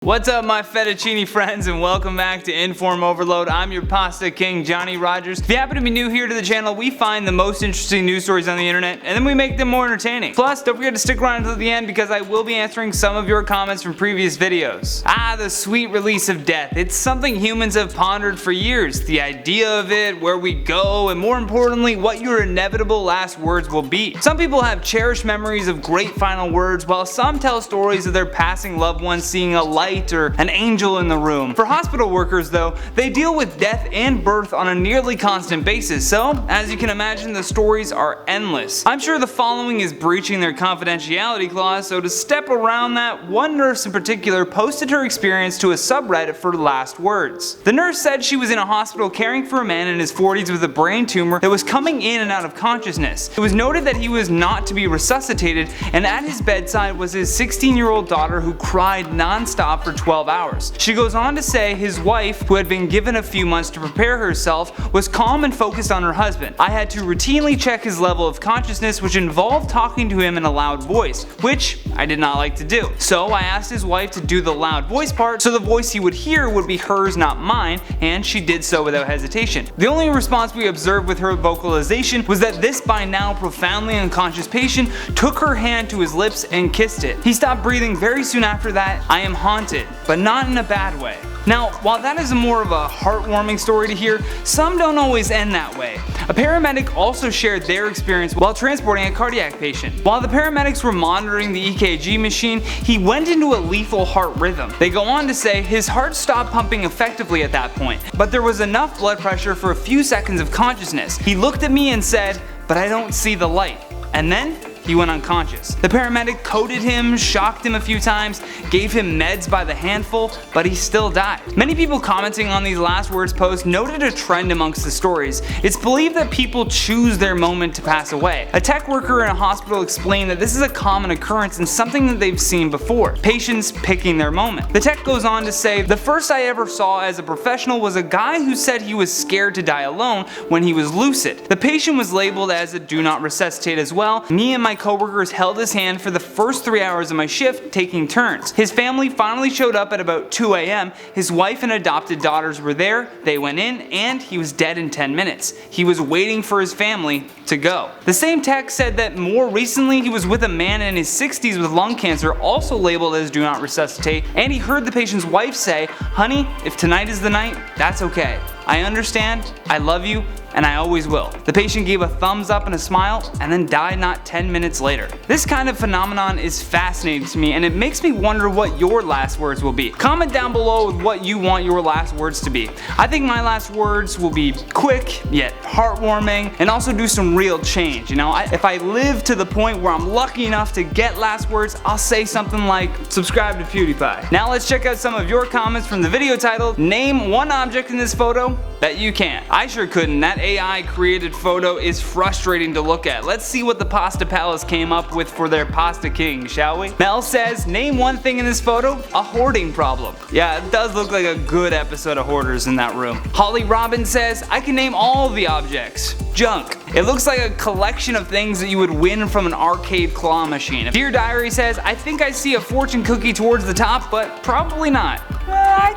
What's up, my fettuccine friends, and welcome back to InformOverload. I'm your pasta king, Johnny Rogers. If you happen to be new here to the channel, we find the most interesting news stories on the internet, and then we make them more entertaining. Plus, don't forget to stick around until the end because I will be answering some of your comments from previous videos. The sweet release of death. It's something humans have pondered for years. The idea of it, where we go, and more importantly, what your inevitable last words will be. Some people have cherished memories of great final words, while some tell stories of their passing loved ones seeing a light or an angel in the room. For hospital workers though, they deal with death and birth on a nearly constant basis, so as you can imagine, the stories are endless. I'm sure the following is breaching their confidentiality clause, so to step around that, one nurse in particular posted her experience to a subreddit for last words. The nurse said she was in a hospital caring for a man in his 40s with a brain tumor that was coming in and out of consciousness. It was noted that he was not to be resuscitated, and at his bedside was his 16-year-old daughter who cried non-stop for 12 hours. She goes on to say his wife, who had been given a few months to prepare herself, was calm and focused on her husband. I had to routinely check his level of consciousness, which involved talking to him in a loud voice, which I did not like to do. So I asked his wife to do the loud voice part so the voice he would hear would be hers, not mine, and she did so without hesitation. The only response we observed with her vocalization was that this by now profoundly unconscious patient took her hand to his lips and kissed it. He stopped breathing very soon after that. I am haunted, but not in a bad way. Now, while that is more of a heartwarming story to hear, some don't always end that way. A paramedic also shared their experience while transporting a cardiac patient. While the paramedics were monitoring the EKG machine, he went into a lethal heart rhythm. They go on to say his heart stopped pumping effectively at that point, but there was enough blood pressure for a few seconds of consciousness. He looked at me and said, "But I don't see the light." And then he went unconscious. The paramedic coded him, shocked him a few times, gave him meds by the handful, but he still died. Many people commenting on these last words posts noted a trend amongst the stories. It's believed that people choose their moment to pass away. A tech worker in a hospital explained that this is a common occurrence and something that they've seen before. Patients picking their moment. The tech goes on to say, "The first I ever saw as a professional was a guy who said he was scared to die alone when he was lucid. The patient was labeled as a do not resuscitate as well. Me and my coworkers held his hand for the first 3 hours of my shift, taking turns. His family finally showed up at about 2 a.m. His wife and adopted daughters were there, they went in, and he was dead in 10 minutes. He was waiting for his family to go." The same tech said that more recently he was with a man in his 60s with lung cancer, also labeled as do not resuscitate, and he heard the patient's wife say, "Honey, if tonight is the night, that's okay. I understand, I love you, and I always will." The patient gave a thumbs up and a smile, and then died not 10 minutes later. This kind of phenomenon is fascinating to me, and it makes me wonder what your last words will be. Comment down below with what you want your last words to be. I think my last words will be quick, yet heartwarming, and also do some real change. If I live to the point where I'm lucky enough to get last words, I'll say something like, subscribe to PewDiePie. Now let's check out some of your comments from the video titled, "Name one object in this photo that you can't." I sure couldn't. That AI created photo is frustrating to look at. Let's see what the Pasta Palace came up with for their Pasta King, shall we? Mel says, "Name one thing in this photo, a hoarding problem." Yeah, it does look like a good episode of Hoarders in that room. Holly Robbins says, "I can name all the objects. Junk. It looks like a collection of things that you would win from an arcade claw machine." Dear Diary says, "I think I see a fortune cookie towards the top, but probably not."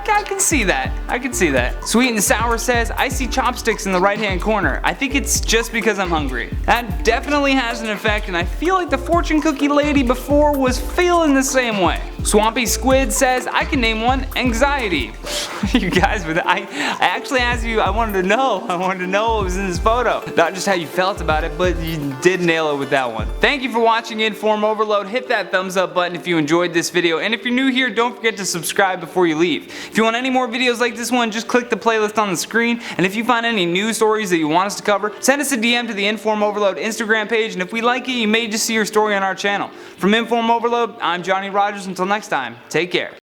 I can see that. I can see that. Sweet and Sour says, "I see chopsticks in the right hand corner. I think it's just because I'm hungry." That definitely has an effect, and I feel like the fortune cookie lady before was feeling the same way. Swampy Squid says, "I can name one, anxiety." You guys, I actually asked you, I wanted to know what was in this photo. Not just how you felt about it, but you did nail it with that one. Thank you for watching InformOverload. Hit that thumbs up button if you enjoyed this video, and if you're new here, don't forget to subscribe before you leave. If you want any more videos like this one, just click the playlist on the screen, and if you find any news stories that you want us to cover, send us a DM to the InformOverload Instagram page, and if we like it, you may just see your story on our channel. From InformOverload, I'm Johnny Rogers. Until next time, take care.